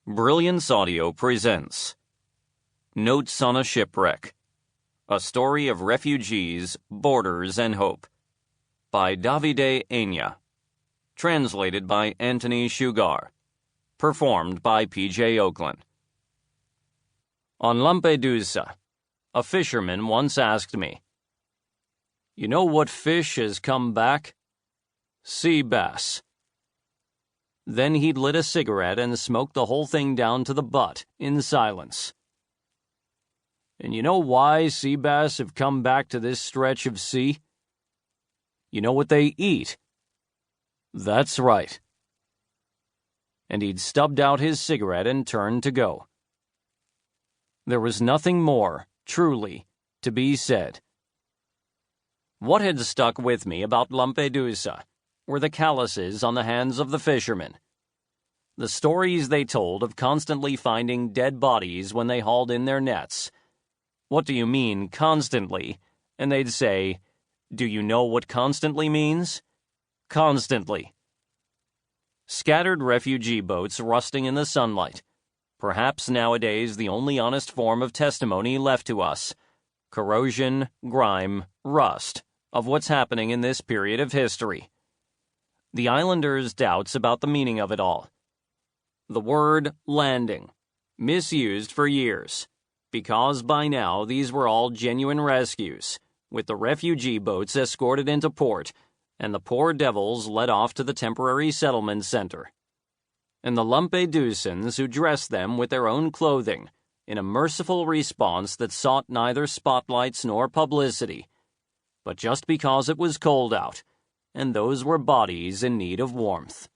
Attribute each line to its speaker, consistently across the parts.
Speaker 1: Brilliance Audio presents Notes on a Shipwreck, a story of refugees, borders, and hope, by Davide Enia, translated by Anthony Sugar, performed by P.J. Oakland. On Lampedusa, a fisherman once asked me, "You know what fish has come back? Sea bass." Then he'd lit a cigarette and smoked the whole thing down to the butt, in silence. "And you know why sea bass have come back to this stretch of sea? You know what they eat?" "That's right." And he'd stubbed out his cigarette and turned to go. There was nothing more, truly, to be said. What had stuck with me about Lampedusa were the calluses on the hands of the fishermen. The stories they told of constantly finding dead bodies when they hauled in their nets. "What do you mean, constantly?" And they'd say, "Do you know what constantly means?" Constantly. Scattered refugee boats rusting in the sunlight. Perhaps nowadays the only honest form of testimony left to us. Corrosion, grime, rust of what's happening in this period of history. The islanders' doubts about the meaning of it all. The word landing, misused for years, because by now these were all genuine rescues, with the refugee boats escorted into port and the poor devils led off to the temporary settlement center. And the Lampedusans who dressed them with their own clothing in a merciful response that sought neither spotlights nor publicity, but just because it was cold out, and those were bodies in need of warmth.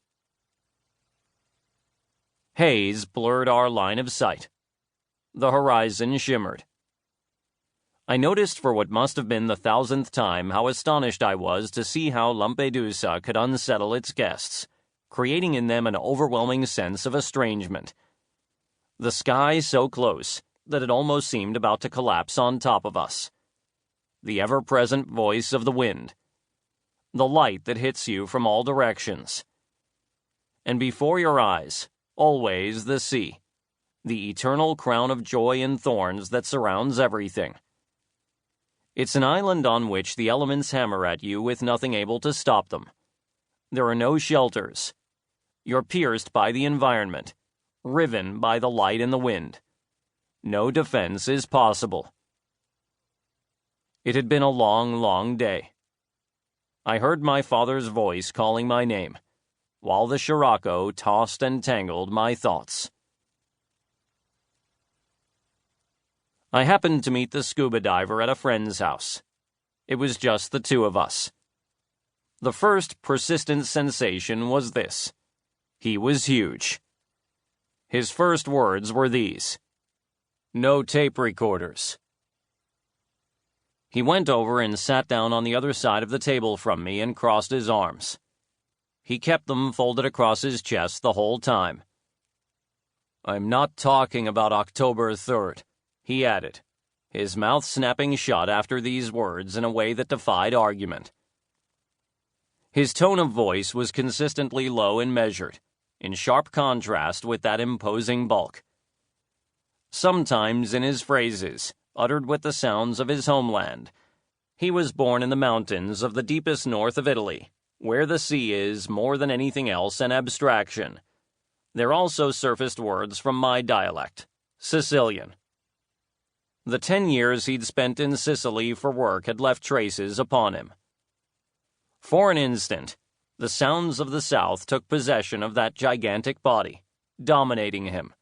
Speaker 1: Haze blurred our line of sight. The horizon shimmered. I noticed for what must have been the 1,000th time how astonished I was to see how Lampedusa could unsettle its guests, creating in them an overwhelming sense of estrangement. The sky so close that it almost seemed about to collapse on top of us. The ever-present voice of the wind. The light that hits you from all directions. And before your eyes, always the sea, the eternal crown of joy and thorns that surrounds everything. It's an island on which the elements hammer at you with nothing able to stop them. There are no shelters. You're pierced by the environment, riven by the light and the wind. No defense is possible. It had been a long, long day. I heard my father's voice calling my name, while the Scirocco tossed and tangled my thoughts. I happened to meet the scuba diver at a friend's house. It was just the two of us. The first persistent sensation was this. He was huge. His first words were these: "No tape recorders." He went over and sat down on the other side of the table from me and crossed his arms. He kept them folded across his chest the whole time. "I'm not talking about October 3rd, he added, his mouth snapping shut after these words in a way that defied argument. His tone of voice was consistently low and measured, in sharp contrast with that imposing bulk. Sometimes in his phrases, uttered with the sounds of his homeland. He was born in the mountains of the deepest north of Italy, where the sea is, more than anything else, an abstraction. There also surfaced words from my dialect, Sicilian. The 10 years he'd spent in Sicily for work had left traces upon him. For an instant, the sounds of the South took possession of that gigantic body, dominating him.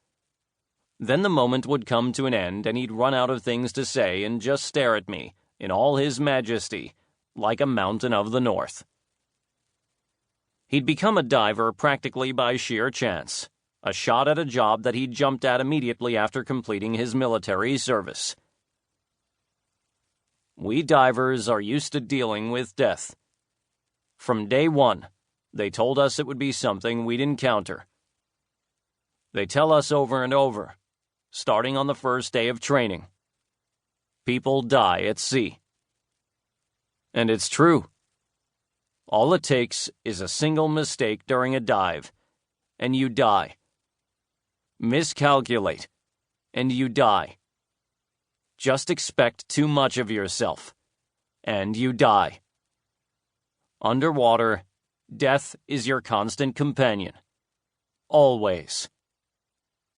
Speaker 1: Then the moment would come to an end and he'd run out of things to say and just stare at me, in all his majesty, like a mountain of the north. He'd become a diver practically by sheer chance, a shot at a job that he'd jumped at immediately after completing his military service. We divers are used to dealing with death. From day one, they told us it would be something we'd encounter. They tell us over and over, starting on the first day of training. People die at sea. And it's true. All it takes is a single mistake during a dive, and you die. Miscalculate, and you die. Just expect too much of yourself, and you die. Underwater, death is your constant companion. Always.